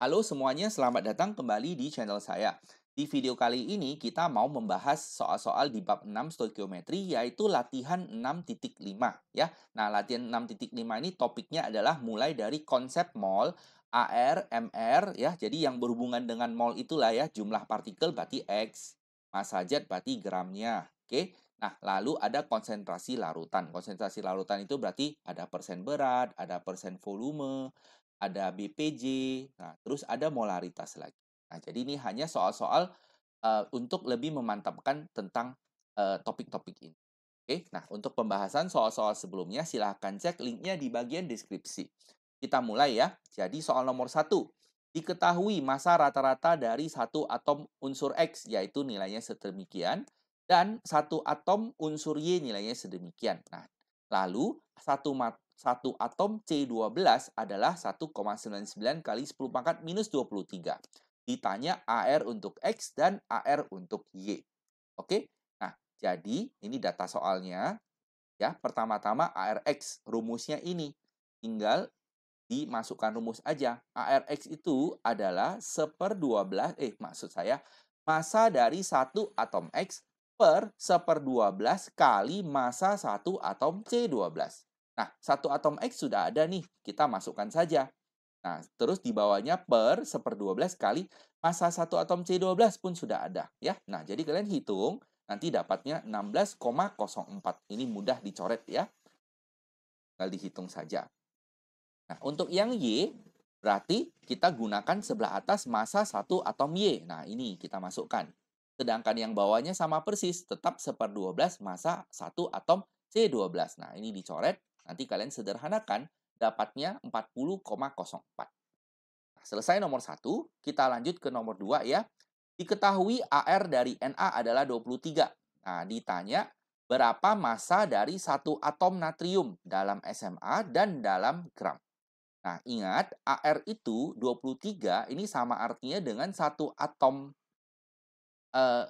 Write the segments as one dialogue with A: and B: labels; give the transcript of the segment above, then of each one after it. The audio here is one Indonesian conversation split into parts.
A: Halo semuanya, selamat datang kembali di channel saya. Di video kali ini kita mau membahas soal-soal di bab 6 stoikiometri yaitu latihan 6.5 ya. Nah, latihan 6.5 ini topiknya adalah mulai dari konsep mol, AR, MR ya. Jadi yang berhubungan dengan mol itulah ya, jumlah partikel berarti X, massa zat berarti gramnya. Oke. Nah, lalu ada konsentrasi larutan. Konsentrasi larutan itu berarti ada persen berat, ada persen volume, ada BPJ, nah terus ada molaritas lagi. Nah, jadi ini hanya soal-soal, untuk lebih memantapkan tentang, topik-topik ini. Oke, nah untuk pembahasan soal-soal sebelumnya silahkan cek linknya di bagian deskripsi. Kita mulai ya. Jadi soal nomor 1, diketahui massa rata-rata dari satu atom unsur X, yaitu nilainya sedemikian, dan satu atom unsur Y nilainya sedemikian. Nah, lalu satu atom C12 adalah 1,99 kali 10 pangkat minus 23. Ditanya AR untuk X dan AR untuk Y. Oke? Nah, jadi ini data soalnya. Ya, pertama-tama ARX, rumusnya ini. Tinggal dimasukkan rumus aja. ARX itu adalah maksud saya, massa dari satu atom X per 1/12 kali massa satu atom C12. Nah, satu atom X sudah ada nih, kita masukkan saja. Nah, terus di bawahnya per 1/12 kali massa satu atom C12 pun sudah ada, ya. Nah, jadi kalian hitung, nanti dapatnya 16,04. Ini mudah dicoret ya, tinggal dihitung saja. Nah, untuk yang Y, berarti kita gunakan sebelah atas massa satu atom Y. Nah, ini kita masukkan. Sedangkan yang bawahnya sama persis, tetap 1/12 massa satu atom C12. Nah, ini dicoret, nanti kalian sederhanakan, dapatnya 40,04. Nah, selesai nomor 1, kita lanjut ke nomor 2 ya. Diketahui AR dari Na adalah 23. Nah, ditanya berapa massa dari satu atom natrium dalam SMA dan dalam gram. Nah, ingat AR itu 23 ini sama artinya dengan satu atom, eee,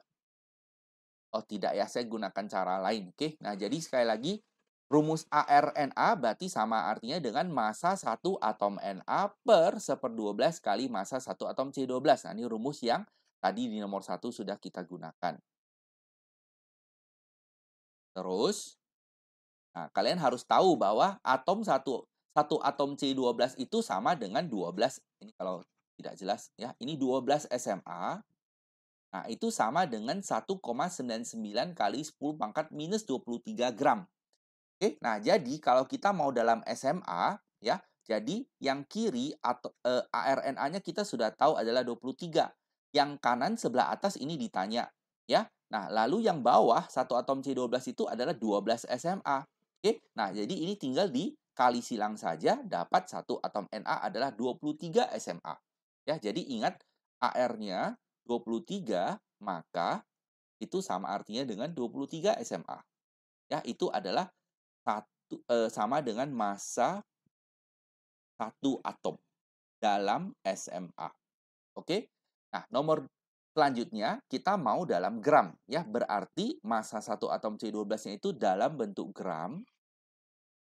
A: oh tidak ya, saya gunakan cara lain, oke. Nah, jadi sekali lagi, rumus ARNA berarti sama artinya dengan massa satu atom Na per 1/12 kali massa satu atom C12. Nah, ini rumus yang tadi di nomor 1 sudah kita gunakan. Terus, nah kalian harus tahu bahwa satu atom C12 itu sama dengan 12, ini kalau tidak jelas ya, ini 12 SMA. Nah, itu sama dengan 1,99 kali 10 pangkat minus 23 gram. Oke, nah jadi kalau kita mau dalam SMA, ya, jadi yang kiri atau ARNA-nya kita sudah tahu adalah 23. Yang kanan sebelah atas ini ditanya, ya. Nah, lalu yang bawah satu atom C12 itu adalah 12 SMA. Oke, nah jadi ini tinggal dikali silang saja, dapat satu atom Na adalah 23 SMA. Ya, jadi ingat AR-nya 23, maka itu sama artinya dengan 23 SMA. Ya, itu adalah sama dengan massa satu atom dalam SMA. Oke? Nah, nomor selanjutnya kita mau dalam gram ya, berarti massa satu atom C12-nya itu dalam bentuk gram.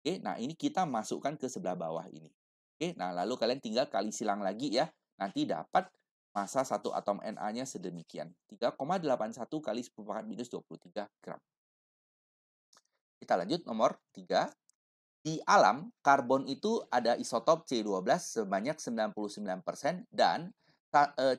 A: Oke, nah ini kita masukkan ke sebelah bawah ini. Oke, nah lalu kalian tinggal kali silang lagi ya. Nanti dapat massa satu atom Na-nya sedemikian. 3,81 kali 10 pangkat minus 23 gram. Kita lanjut nomor 3. Di alam, karbon itu ada isotop C12 sebanyak 99% dan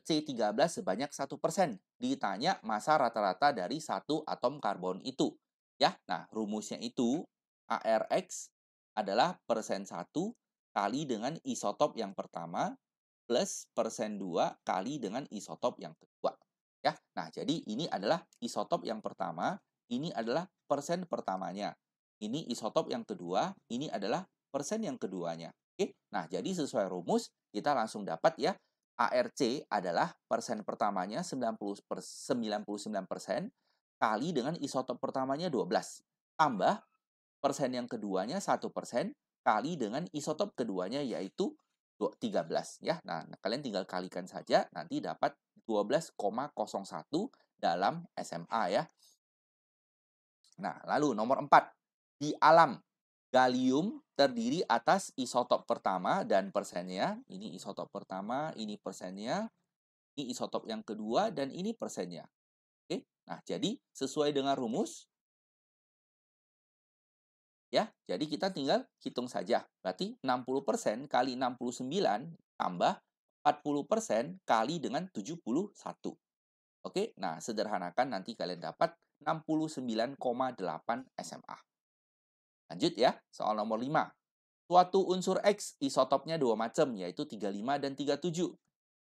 A: C13 sebanyak 1%. Ditanya massa rata-rata dari satu atom karbon itu. Ya, nah rumusnya itu ARX adalah persen 1 kali dengan isotop yang pertama plus persen 2 kali dengan isotop yang kedua. Ya, nah jadi ini adalah isotop yang pertama, ini adalah persen pertamanya. Ini isotop yang kedua, ini adalah persen yang keduanya. Oke, nah jadi sesuai rumus, kita langsung dapat ya, ARC adalah persen pertamanya 99% kali dengan isotop pertamanya 12. Tambah persen yang keduanya 1% kali dengan isotop keduanya yaitu 13 ya. Nah, kalian tinggal kalikan saja, nanti dapat 12,01 dalam SMA ya. Nah, lalu nomor 4. Di alam, Gallium terdiri atas isotop pertama dan persennya. Ini isotop pertama, ini persennya. Ini isotop yang kedua, dan ini persennya. Oke, nah jadi sesuai dengan rumus, ya, jadi kita tinggal hitung saja. Berarti 60% kali 69 tambah 40% kali dengan 71. Oke, nah sederhanakan nanti kalian dapat 69,8 SMA. Lanjut ya, soal nomor 5. Suatu unsur X isotopnya dua macam, yaitu 35 dan 37.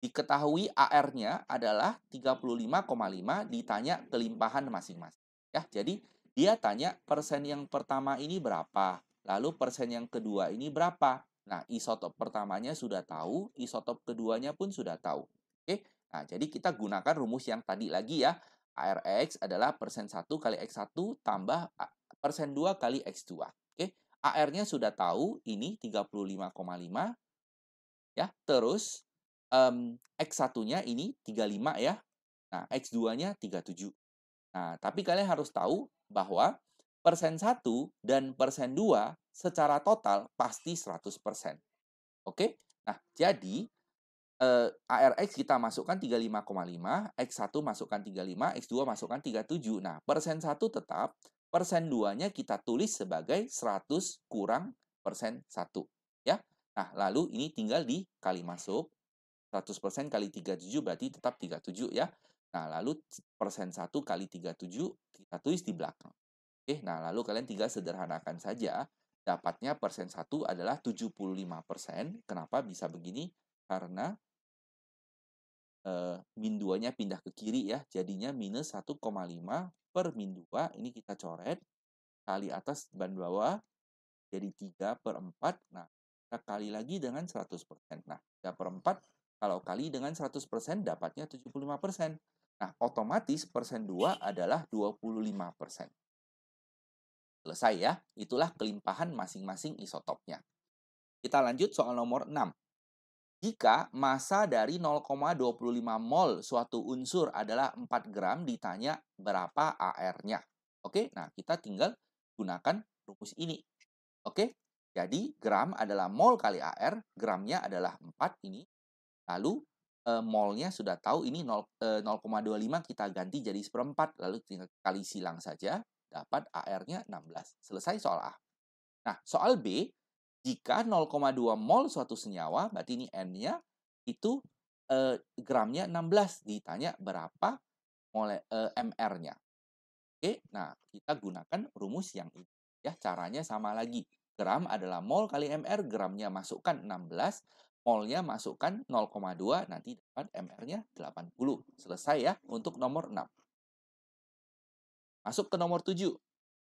A: Diketahui AR-nya adalah 35,5, ditanya kelimpahan masing-masing. Ya, jadi dia tanya persen yang pertama ini berapa, lalu persen yang kedua ini berapa. Nah, isotop pertamanya sudah tahu, isotop keduanya pun sudah tahu. Oke, nah jadi kita gunakan rumus yang tadi lagi ya. ARX adalah persen 1 kali X1 tambah persen 2 kali X2. Oke, AR-nya sudah tahu, ini 35,5. Ya, terus X1-nya ini 35 ya. Nah, X2-nya 37. Nah, tapi kalian harus tahu bahwa persen 1 dan persen 2 secara total pasti 100%. Oke? Nah, jadi ARX kita masukkan 35,5, X1 masukkan 35, X2 masukkan 37. Nah, persen 1 tetap, persen 2-nya kita tulis sebagai 100 kurang persen 1. Ya. Nah, lalu ini tinggal dikali masuk. 100% kali 37 berarti tetap 37 ya. Nah, lalu persen 1 kali 37 kita tulis di belakang. Oke, nah lalu kalian tinggal sederhanakan saja. Dapatnya persen 1 adalah 75%. Kenapa bisa begini? Karena min 2-nya pindah ke kiri ya. Jadinya minus 1,5 per min 2. Ini kita coret. Kali atas dan bawah. Jadi 3 per 4. Nah, kita kali lagi dengan 100%. Nah, 3 per 4 kalau kali dengan 100% dapatnya 75%. Nah, otomatis persen 2 adalah 25%. Selesai ya. Itulah kelimpahan masing-masing isotopnya. Kita lanjut soal nomor 6. Jika massa dari 0,25 mol suatu unsur adalah 4 gram, ditanya berapa AR-nya. Oke, nah kita tinggal gunakan rumus ini. Oke, jadi gram adalah mol kali AR, gramnya adalah 4 ini. Lalu molnya sudah tahu ini 0,25 kita ganti jadi seperempat, lalu tinggal kali silang saja, dapat AR-nya 16. Selesai soal A. Nah, soal B, jika 0,2 mol suatu senyawa, berarti ini N-nya, itu gramnya 16, ditanya berapa MR-nya. Oke, nah kita gunakan rumus yang ini. Ya, caranya sama lagi. Gram adalah mol kali MR, gramnya masukkan 16, molnya masukkan 0,2, nanti dapat MR-nya 80. Selesai ya untuk nomor 6. Masuk ke nomor 7.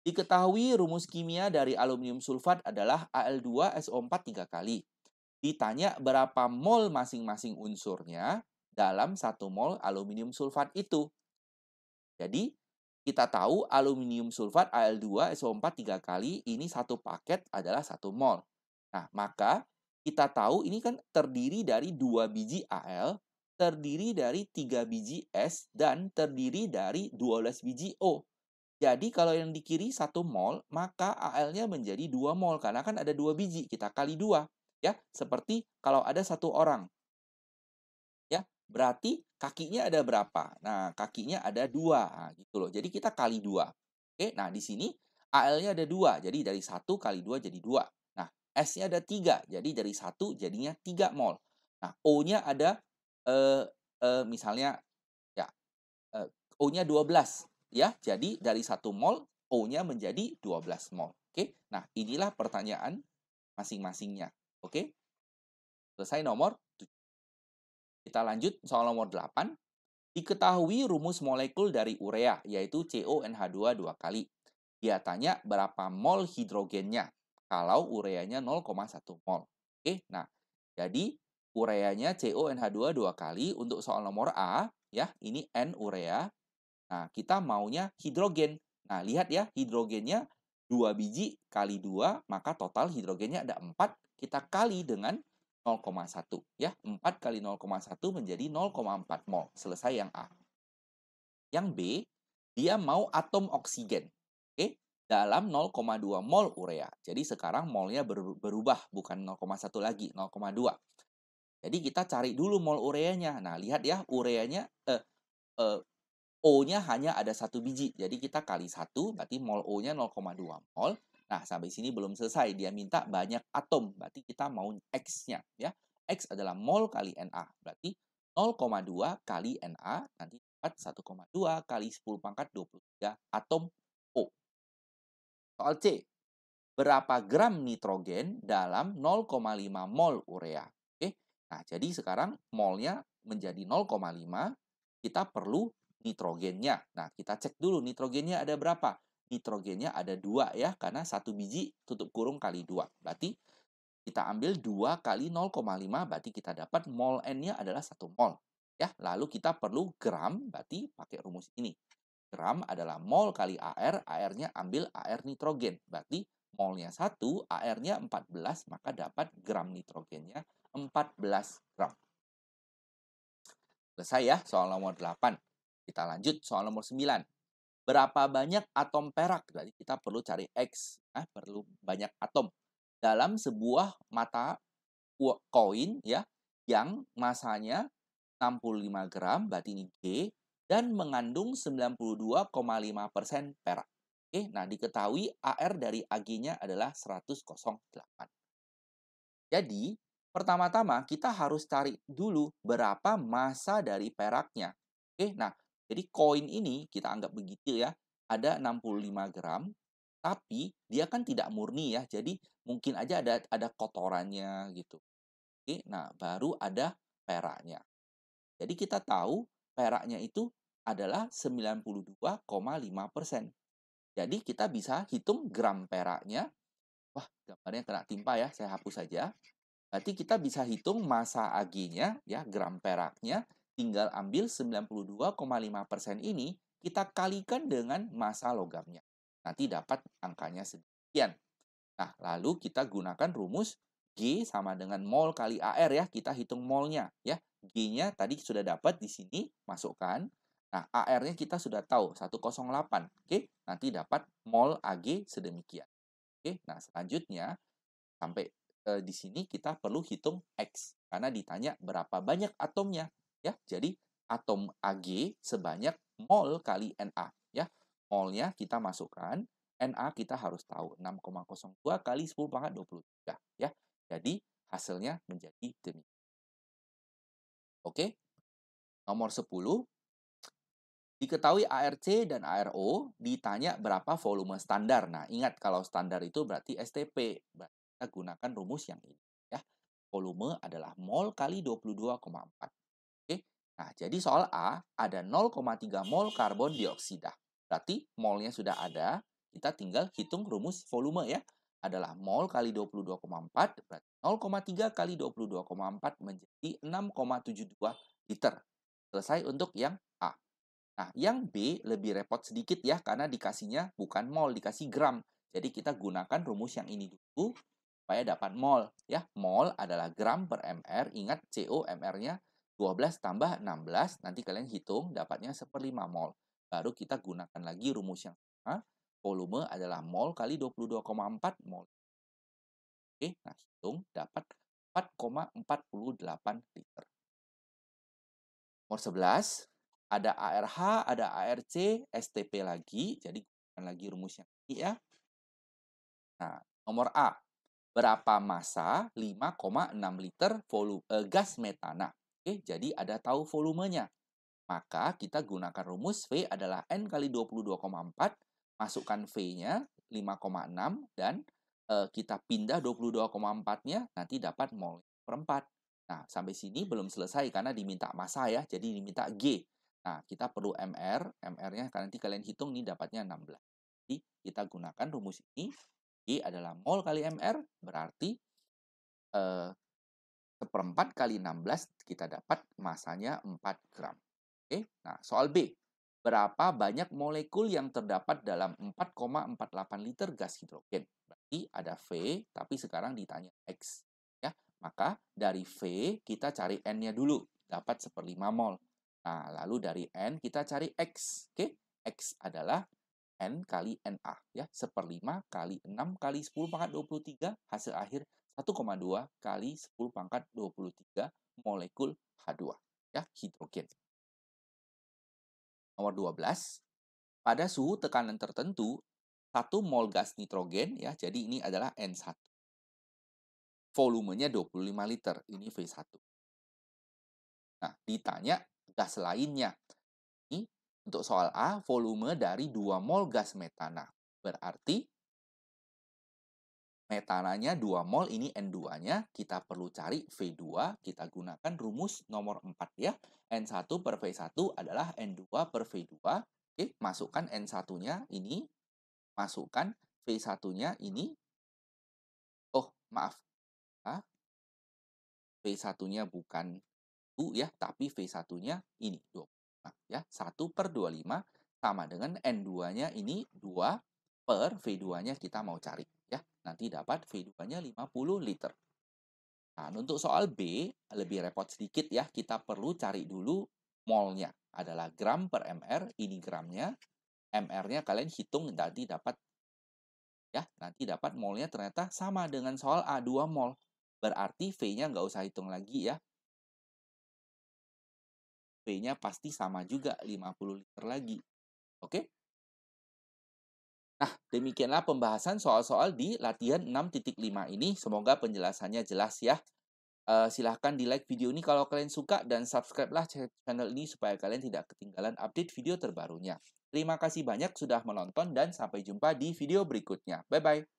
A: Diketahui rumus kimia dari aluminium sulfat adalah Al2SO4 3 kali. Ditanya berapa mol masing-masing unsurnya dalam 1 mol aluminium sulfat itu. Jadi, kita tahu aluminium sulfat Al2SO4 3 kali, ini satu paket adalah 1 mol. Nah, maka kita tahu ini kan terdiri dari 2 biji Al, terdiri dari 3 biji S, dan terdiri dari 12 biji O. Jadi kalau yang di kiri 1 mol, maka Al-nya menjadi 2 mol. Karena kan ada 2 biji, kita kali 2. Ya, seperti kalau ada 1 orang. Ya, berarti kakinya ada berapa? Nah, kakinya ada 2. Nah, gitu loh. Jadi kita kali 2. Oke, nah di sini Al-nya ada 2. Jadi dari 1 kali 2 jadi 2. Nah, S-nya ada 3. Jadi dari 1 jadinya 3 mol. Nah, O-nya ada misalnya ya O-nya 12. Ya, jadi dari 1 mol, O-nya menjadi 12 mol. Oke, nah inilah pertanyaan masing-masingnya. Oke, selesai nomor 7. Kita lanjut soal nomor 8. Diketahui rumus molekul dari urea, yaitu CONH2 2 kali. Dia tanya berapa mol hidrogennya, kalau ureanya 0,1 mol. Oke, nah jadi ureanya CONH2 2 kali. Untuk soal nomor A, ya ini N urea. Nah, kita maunya hidrogen. Nah, lihat ya, hidrogennya 2 biji kali 2, maka total hidrogennya ada 4. Kita kali dengan 0,1. Ya, 4 kali 0,1 menjadi 0,4 mol. Selesai yang A. Yang B, dia mau atom oksigen. Oke? dalam 0,2 mol urea. Jadi sekarang molnya berubah, bukan 0,1 lagi, 0,2. Jadi kita cari dulu mol ureanya. Nah, lihat ya, ureanya eh, O-nya hanya ada 1 biji. Jadi kita kali 1, berarti mol O-nya 0,2 mol. Nah, sampai sini belum selesai. Dia minta banyak atom. Berarti kita mau X-nya. Ya. X adalah mol kali Na. Berarti 0,2 kali Na. Nanti dapat 1,2 kali 10 pangkat 23 atom O. Soal C. Berapa gram nitrogen dalam 0,5 mol urea? Oke. Nah, jadi sekarang molnya menjadi 0,5. Kita perlu nitrogennya. Nah, kita cek dulu nitrogennya ada berapa. Nitrogennya ada 2 ya, karena 1 biji tutup kurung kali 2. Berarti kita ambil 2 kali 0,5, berarti kita dapat mol N-nya adalah 1 mol. Ya, lalu kita perlu gram, berarti pakai rumus ini. Gram adalah mol kali AR, AR-nya ambil AR nitrogen. Berarti molnya 1, AR-nya 14, maka dapat gram nitrogennya 14 gram. Selesai ya soal nomor 8. Kita lanjut soal nomor 9. Berapa banyak atom perak? Jadi kita perlu cari X. Perlu banyak atom. Dalam sebuah mata koin ya, yang masanya 65 gram, berarti ini G, dan mengandung 92,5% perak. Oke, nah diketahui AR dari Ag-nya adalah 108. Jadi, pertama-tama kita harus cari dulu berapa massa dari peraknya. Oke, nah, jadi koin ini kita anggap begitu ya, ada 65 gram, tapi dia kan tidak murni ya, jadi mungkin aja ada kotorannya gitu. Oke, nah baru ada peraknya. Jadi kita tahu peraknya itu adalah 92,5%. Jadi kita bisa hitung gram peraknya. Wah, gambarnya kena timpa ya, saya hapus saja. Berarti kita bisa hitung massa Ag-nya, ya, gram peraknya, tinggal ambil 92,5% ini, kita kalikan dengan massa logamnya. Nanti dapat angkanya sekian. Nah, lalu kita gunakan rumus G sama dengan mol kali AR ya, kita hitung molnya ya. G-nya tadi sudah dapat di sini, masukkan. Nah, AR-nya kita sudah tahu, 108. Oke, nanti dapat mol Ag sedemikian. Oke, nah selanjutnya sampai di sini kita perlu hitung X karena ditanya berapa banyak atomnya ya. Jadi atom Ag sebanyak mol kali Na ya. Molnya kita masukkan, Na kita harus tahu 6,02 kali 10 pangkat 23 ya. Jadi hasilnya menjadi demikian. Oke. Nomor 10, diketahui ARC dan ARO ditanya berapa volume standar. Nah, ingat kalau standar itu berarti STP. Berarti kita gunakan rumus yang ini ya. Volume adalah mol kali 22,4. Oke. Nah, jadi soal A ada 0,3 mol karbon dioksida. Berarti molnya sudah ada, kita tinggal hitung rumus volume ya. Adalah mol kali 22,4 berarti 0,3 kali 22,4 menjadi 6,72 liter. Selesai untuk yang A. Nah, yang B lebih repot sedikit ya, karena dikasihnya bukan mol, dikasih gram. Jadi kita gunakan rumus yang ini dulu, supaya dapat mol. Ya, mol adalah gram per mr. Ingat, CO mr-nya 12 tambah 16. Nanti kalian hitung, dapatnya 1/5 mol. Baru kita gunakan lagi rumus yang sama. Volume adalah mol kali 22,4 mol. Oke, nah hitung, dapat 4,48 liter. Nomor 11, ada ARH, ada ARC, STP lagi. Jadi, gunakan lagi rumusnya ini ya. Nah, nomor A. Berapa massa 5,6 liter gas metana? Oke, jadi ada tahu volumenya. Maka kita gunakan rumus V adalah N kali 22,4. Masukkan V-nya 5,6 dan kita pindah 22,4-nya nanti dapat mol per 4. Nah, sampai sini belum selesai karena diminta massa ya, jadi diminta G. Nah, kita perlu MR, MR-nya nanti kalian hitung nih dapatnya 16. Jadi kita gunakan rumus ini, G adalah mol kali MR, berarti 1/4 kali 16 kita dapat massanya 4 gram. Oke, nah soal B. Berapa banyak molekul yang terdapat dalam 4,48 liter gas hidrogen? Berarti ada V, tapi sekarang ditanya X. Ya, maka dari V kita cari N-nya dulu, dapat 1/5 mol. Nah, lalu dari N kita cari X. Oke, X adalah N kali Na ya. 1/5 kali 6 kali 10 pangkat 23 hasil akhir 1,2 kali 10 pangkat 23 molekul H2 ya, hidrogen. Nomor 12, pada suhu tekanan tertentu 1 mol gas nitrogen ya, jadi ini adalah N1. Volumenya 25 liter, ini V1. Nah, ditanya gas lainnya. Ini untuk soal A, volume dari 2 mol gas metana. Berarti metananya 2 mol, ini N2-nya. Kita perlu cari V2, kita gunakan rumus nomor 4 ya. N1 per V1 adalah N2 per V2. Oke, masukkan N1-nya ini, masukkan V1-nya ini. Oh, maaf. V1-nya bukan U ya, tapi V1-nya ini 25 ya. 1 per 25 sama dengan N2-nya ini 2 per V2-nya kita mau cari ya. Nanti dapat V2-nya 50 liter. Nah, untuk soal B lebih repot sedikit ya. Kita perlu cari dulu molnya. Adalah gram per mr, ini gramnya. MR-nya kalian hitung nanti dapat ya. Nanti dapat molnya ternyata sama dengan soal A, 2 mol. Berarti V-nya nggak usah hitung lagi ya. V-nya pasti sama juga, 50 liter lagi. Oke? Nah, demikianlah pembahasan soal-soal di latihan 6.5 ini. Semoga penjelasannya jelas ya. Silahkan di-like video ini kalau kalian suka dan subscribe-lah channel ini supaya kalian tidak ketinggalan update video terbarunya. Terima kasih banyak sudah menonton dan sampai jumpa di video berikutnya. Bye-bye.